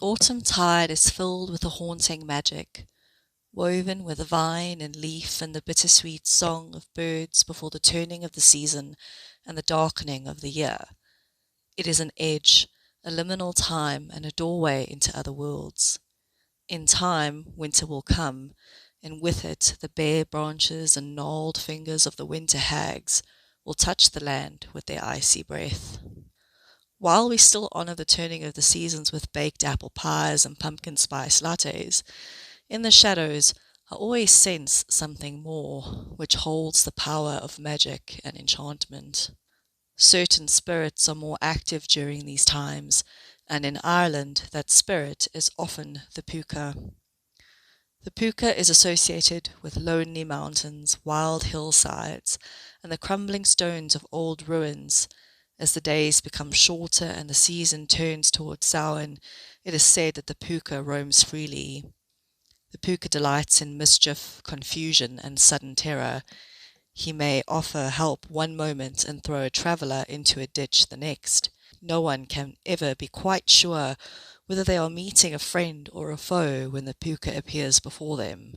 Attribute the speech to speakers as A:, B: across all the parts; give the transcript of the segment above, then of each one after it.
A: autumn tide is filled with a haunting magic, woven with vine and leaf and the bittersweet song of birds before the turning of the season and the darkening of the year. It is an edge, a liminal time, and a doorway into other worlds. In time, winter will come, and with it the bare branches and gnarled fingers of the winter hags will touch the land with their icy breath. While we still honour the turning of the seasons with baked apple pies and pumpkin spice lattes, in the shadows I always sense something more, which holds the power of magic and enchantment. Certain spirits are more active during these times, and in Ireland that spirit is often the Puca. The Puca is associated with lonely mountains, wild hillsides, and the crumbling stones of old ruins. As the days become shorter and the season turns towards Samhain, it is said that the Puca roams freely. The Puca delights in mischief, confusion, and sudden terror. He may offer help one moment and throw a traveller into a ditch the next. No one can ever be quite sure whether they are meeting a friend or a foe when the Puca appears before them.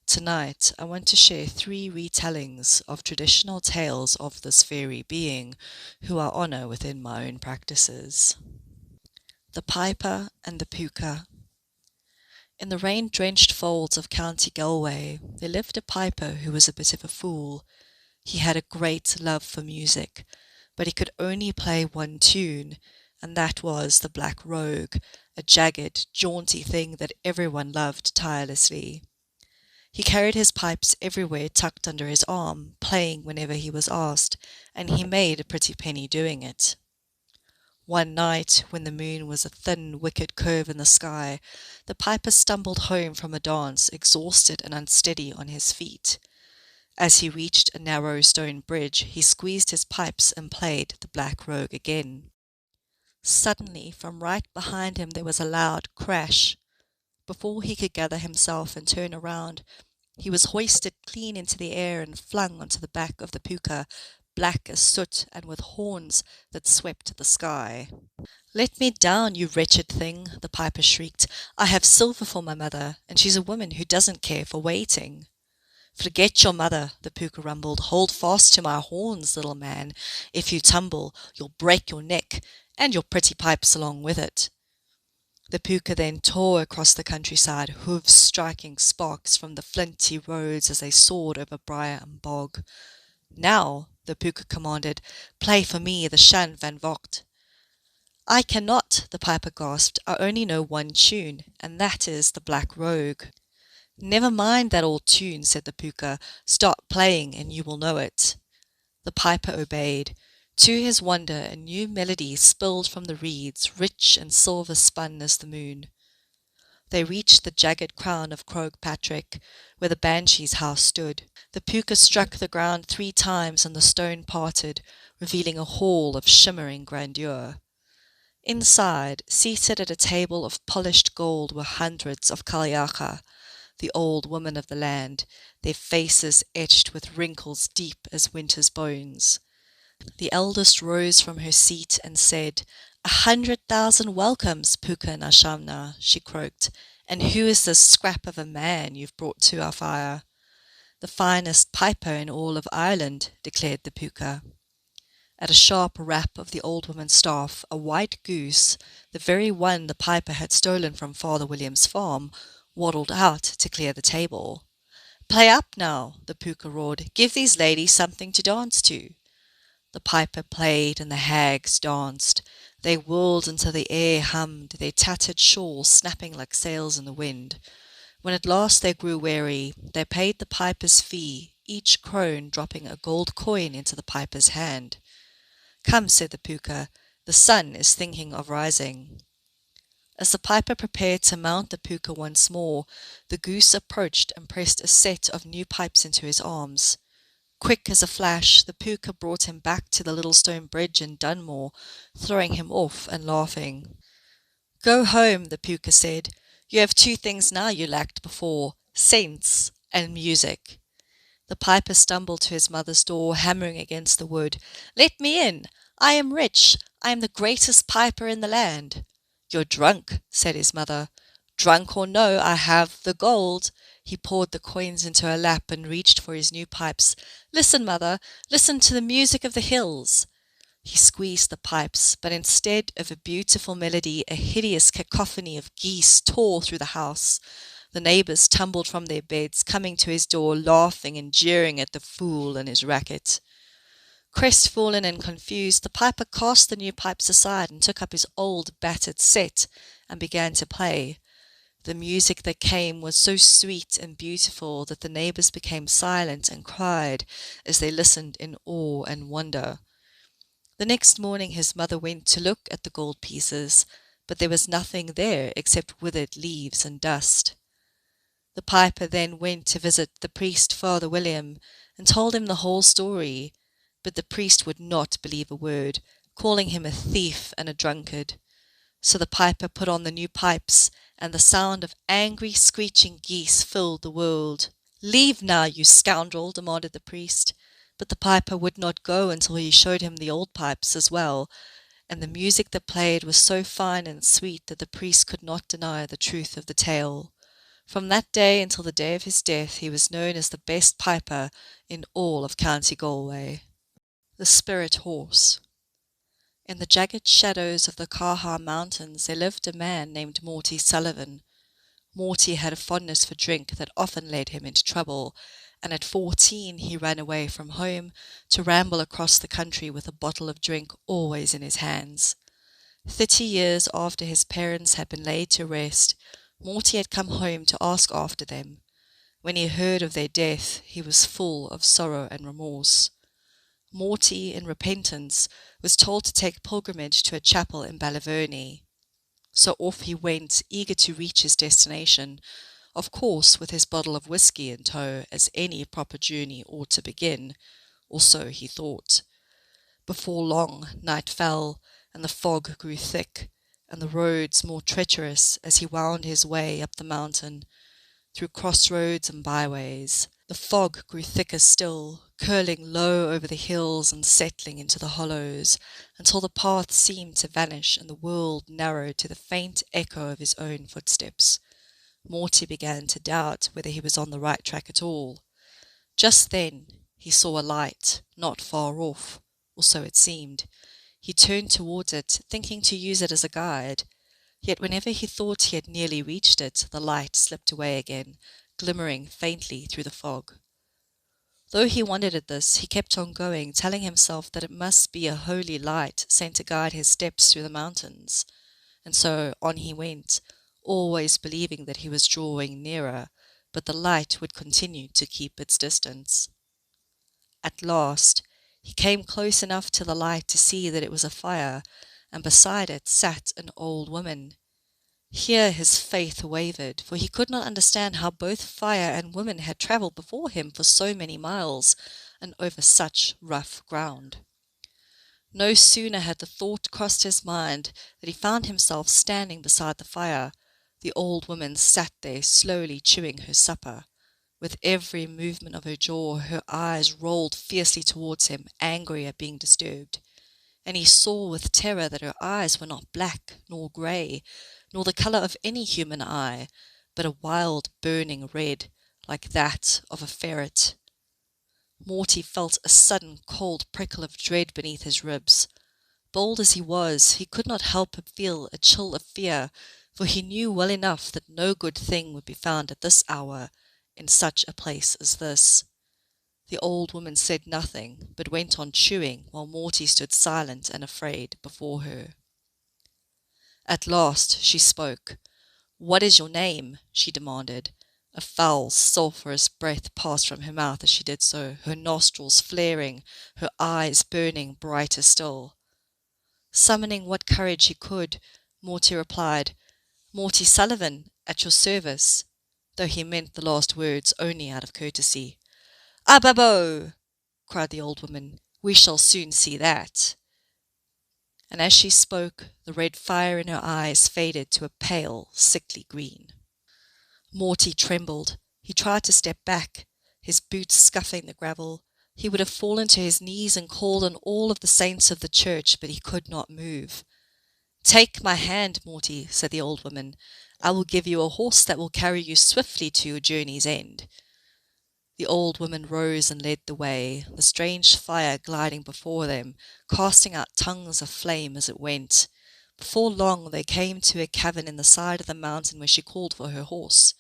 A: Tonight, I want to share 3 retellings of traditional tales of this fairy being, who I honour within my own practices. The Piper and the Puca. In the rain-drenched folds of County Galway, there lived a piper who was a bit of a fool. He had a great love for music, but he could only play one tune, and that was the Black Rogue, a jagged, jaunty thing that everyone loved tirelessly. He carried his pipes everywhere tucked under his arm, playing whenever he was asked, and he made a pretty penny doing it. One night, when the moon was a thin, wicked curve in the sky, the piper stumbled home from a dance, exhausted and unsteady on his feet. As he reached a narrow stone bridge, he squeezed his pipes and played the Black Rogue again. Suddenly, from right behind him, there was a loud crash. Before he could gather himself and turn around, he was hoisted clean into the air and flung onto the back of the Puca, black as soot and with horns that swept the sky. "Let me down, you wretched thing," the piper shrieked. "I have silver for my mother, and she's a woman who doesn't care for waiting." "Forget your mother," the Puca rumbled. "Hold fast to my horns, little man. If you tumble, you'll break your neck, and your pretty pipes along with it." The Puca then tore across the countryside, hooves striking sparks from the flinty roads as they soared over briar and bog. "Now," the Puca commanded, "play for me the Shan van Vocht." "I cannot," the piper gasped. "I only know one tune, and that is the Black Rogue." "Never mind that old tune," said the Puca. "Start playing, and you will know it." The piper obeyed. To his wonder, a new melody spilled from the reeds, rich and silver-spun as the moon. They reached the jagged crown of Croag Patrick, where the banshee's house stood. The Puca struck the ground 3 times, and the stone parted, revealing a hall of shimmering grandeur. Inside, seated at a table of polished gold, were hundreds of Cailleacha, the old women of the land, their faces etched with wrinkles deep as winter's bones. The eldest rose from her seat and said, "100,000 welcomes, Puca na Shamna," she croaked. "And who is this scrap of a man you've brought to our fire?" "The finest piper in all of Ireland," declared the Puca. At a sharp rap of the old woman's staff, a white goose, the very one the piper had stolen from Father William's farm, waddled out to clear the table. "Play up now," the Puca roared. "Give these ladies something to dance to." The piper played and the hags danced. They whirled until the air hummed, their tattered shawls snapping like sails in the wind. When at last they grew weary, they paid the piper's fee, each crone dropping a gold coin into the piper's hand. "Come," said the Puca, "the sun is thinking of rising." As the piper prepared to mount the Puca once more, the goose approached and pressed a set of new pipes into his arms. Quick as a flash, the Puca brought him back to the little stone bridge in Dunmore, throwing him off and laughing. "Go home," the Puca said. "You have 2 things now you lacked before, sense and music." The piper stumbled to his mother's door, hammering against the wood. "Let me in! I am rich! I am the greatest piper in the land!" "You're drunk," said his mother. "Drunk or no, I have the gold." He poured the coins into her lap and reached for his new pipes. "Listen, mother, listen to the music of the hills." He squeezed the pipes, but instead of a beautiful melody, a hideous cacophony of geese tore through the house. The neighbours tumbled from their beds, coming to his door, laughing and jeering at the fool and his racket. Crestfallen and confused, the piper cast the new pipes aside and took up his old battered set and began to play. The music that came was so sweet and beautiful that the neighbours became silent and cried as they listened in awe and wonder. The next morning his mother went to look at the gold pieces, but there was nothing there except withered leaves and dust. The piper then went to visit the priest, Father William, and told him the whole story, but the priest would not believe a word, calling him a thief and a drunkard. So the piper put on the new pipes, and the sound of angry, screeching geese filled the world. "Leave now, you scoundrel," demanded the priest. But the piper would not go until he showed him the old pipes as well, and the music that played was so fine and sweet that the priest could not deny the truth of the tale. From that day until the day of his death he was known as the best piper in all of County Galway. The Spirit Horse. In the jagged shadows of the Caha Mountains there lived a man named Morty Sullivan. Morty had a fondness for drink that often led him into trouble, and at 14 he ran away from home to ramble across the country with a bottle of drink always in his hands. 30 years after his parents had been laid to rest, Morty had come home to ask after them. When he heard of their death, he was full of sorrow and remorse. Morty, in repentance, was told to take pilgrimage to a chapel in Ballyverney. So off he went, eager to reach his destination, of course with his bottle of whisky in tow, as any proper journey ought to begin, or so he thought. Before long, night fell, and the fog grew thick, and the roads more treacherous as he wound his way up the mountain, through crossroads and byways. The fog grew thicker still, curling low over the hills and settling into the hollows, until the path seemed to vanish and the world narrowed to the faint echo of his own footsteps. Morty began to doubt whether he was on the right track at all. Just then he saw a light, not far off, or so it seemed. He turned towards it, thinking to use it as a guide. Yet whenever he thought he had nearly reached it, the light slipped away again, glimmering faintly through the fog. Though he wondered at this, he kept on going, telling himself that it must be a holy light sent to guide his steps through the mountains. And so on he went, always believing that he was drawing nearer, but the light would continue to keep its distance. At last, he came close enough to the light to see that it was a fire, and beside it sat an old woman. Here his faith wavered, for he could not understand how both fire and woman had travelled before him for so many miles, and over such rough ground. No sooner had the thought crossed his mind that he found himself standing beside the fire. The old woman sat there slowly chewing her supper. With every movement of her jaw, her eyes rolled fiercely towards him, angry at being disturbed. And he saw with terror that her eyes were not black, nor grey, nor the colour of any human eye, but a wild burning red, like that of a ferret. Morty felt a sudden cold prickle of dread beneath his ribs. Bold as he was, he could not help but feel a chill of fear, for he knew well enough that no good thing would be found at this hour in such a place as this. The old woman said nothing, but went on chewing, while Morty stood silent and afraid before her. At last she spoke. "What is your name?" she demanded. A foul, sulphurous breath passed from her mouth as she did so, her nostrils flaring, her eyes burning brighter still. Summoning what courage he could, Morty replied, "Morty Sullivan, at your service," though he meant the last words only out of courtesy. "Ababo!" cried the old woman. "We shall soon see that." And as she spoke, the red fire in her eyes faded to a pale, sickly green. Morty trembled. He tried to step back, his boots scuffing the gravel. He would have fallen to his knees and called on all of the saints of the church, but he could not move. "Take my hand, Morty," said the old woman. "I will give you a horse that will carry you swiftly to your journey's end." The old woman rose and led the way, the strange fire gliding before them, casting out tongues of flame as it went. Before long they came to a cavern in the side of the mountain where she called for her horse.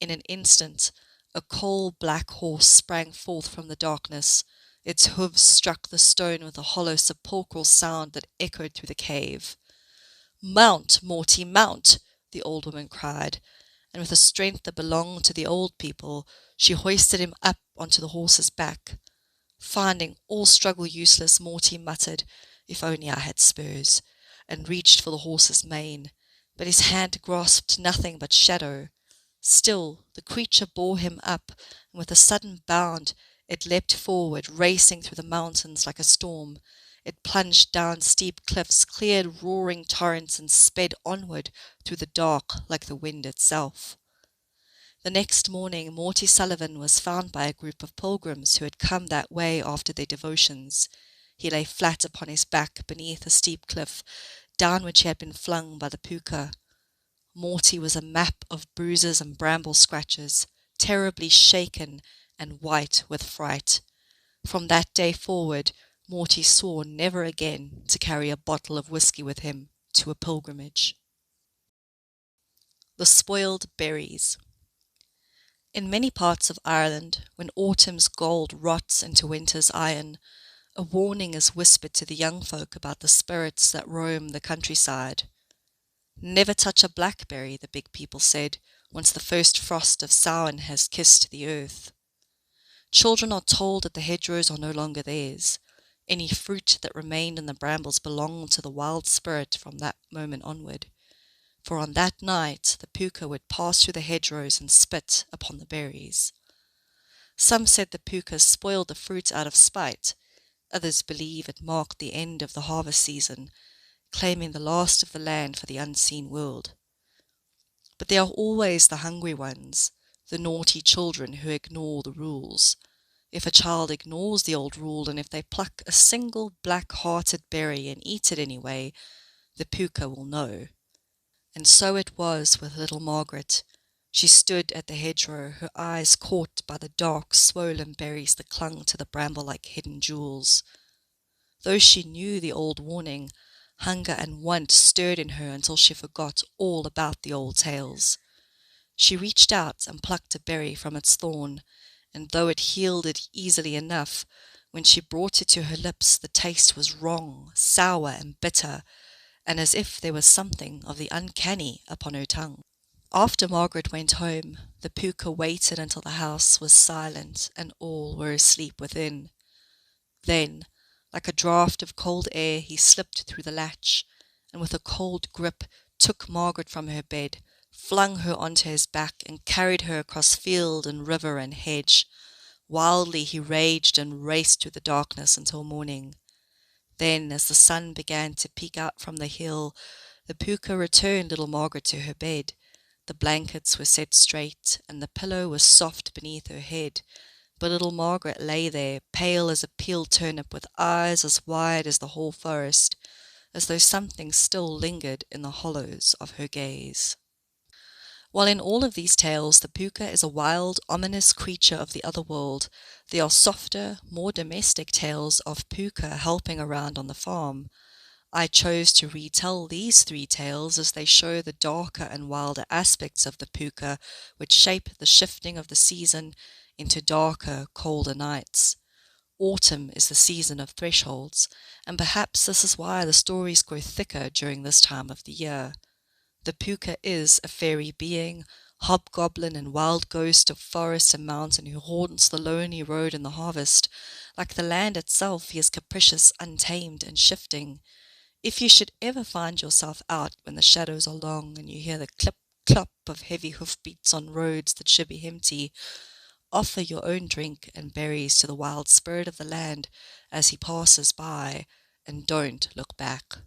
A: In an instant, a coal-black horse sprang forth from the darkness. Its hoofs struck the stone with a hollow sepulchral sound that echoed through the cave. "Mount, Morty, mount!" the old woman cried, and with a strength that belonged to the old people, she hoisted him up onto the horse's back. Finding all struggle useless, Morty muttered, "If only I had spurs," and reached for the horse's mane, but his hand grasped nothing but shadow. Still the creature bore him up, and with a sudden bound it leapt forward, racing through the mountains like a storm. It plunged down steep cliffs, cleared roaring torrents, and sped onward through the dark like the wind itself. The next morning Morty Sullivan was found by a group of pilgrims who had come that way after their devotions. He lay flat upon his back beneath a steep cliff, down which he had been flung by the Puca. Morty was a map of bruises and bramble scratches, terribly shaken and white with fright. From that day forward, Morty swore never again to carry a bottle of whisky with him to a pilgrimage. The spoiled berries. In many parts of Ireland, when autumn's gold rots into winter's iron, a warning is whispered to the young folk about the spirits that roam the countryside. "Never touch a blackberry," the big people said, "once the first frost of Samhain has kissed the earth." Children are told that the hedgerows are no longer theirs. Any fruit that remained in the brambles belonged to the wild spirit from that moment onward. For on that night the Puca would pass through the hedgerows and spit upon the berries. Some said the Puca spoiled the fruit out of spite. Others believe it marked the end of the harvest season, claiming the last of the land for the unseen world. But there are always the hungry ones, the naughty children who ignore the rules. If a child ignores the old rule, and if they pluck a single black-hearted berry and eat it anyway, the Puca will know. And so it was with little Margaret. She stood at the hedgerow, her eyes caught by the dark, swollen berries that clung to the bramble like hidden jewels. Though she knew the old warning, hunger and want stirred in her until she forgot all about the old tales. She reached out and plucked a berry from its thorn, and though it yielded easily enough, when she brought it to her lips the taste was wrong, sour and bitter, and as if there was something of the uncanny upon her tongue. After Margaret went home, the Puca waited until the house was silent and all were asleep within. Then, like a draught of cold air, he slipped through the latch, and with a cold grip took Margaret from her bed, flung her onto his back, and carried her across field and river and hedge. Wildly he raged and raced through the darkness until morning. Then, as the sun began to peek out from the hill, the Puca returned little Margaret to her bed. The blankets were set straight, and the pillow was soft beneath her head, but little Margaret lay there, pale as a peeled turnip, with eyes as wide as the whole forest, as though something still lingered in the hollows of her gaze. While in all of these tales the Puca is a wild, ominous creature of the other world, there are softer, more domestic tales of Puca helping around on the farm. I chose to retell these three tales as they show the darker and wilder aspects of the Puca, which shape the shifting of the season into darker, colder nights. Autumn is the season of thresholds, and perhaps this is why the stories grow thicker during this time of the year. The Puca is a fairy being, hobgoblin and wild ghost of forest and mountain who haunts the lonely road in the harvest. Like the land itself, he is capricious, untamed, and shifting. If you should ever find yourself out when the shadows are long and you hear the clip-clop of heavy hoofbeats on roads that should be empty, offer your own drink and berries to the wild spirit of the land as he passes by, and don't look back.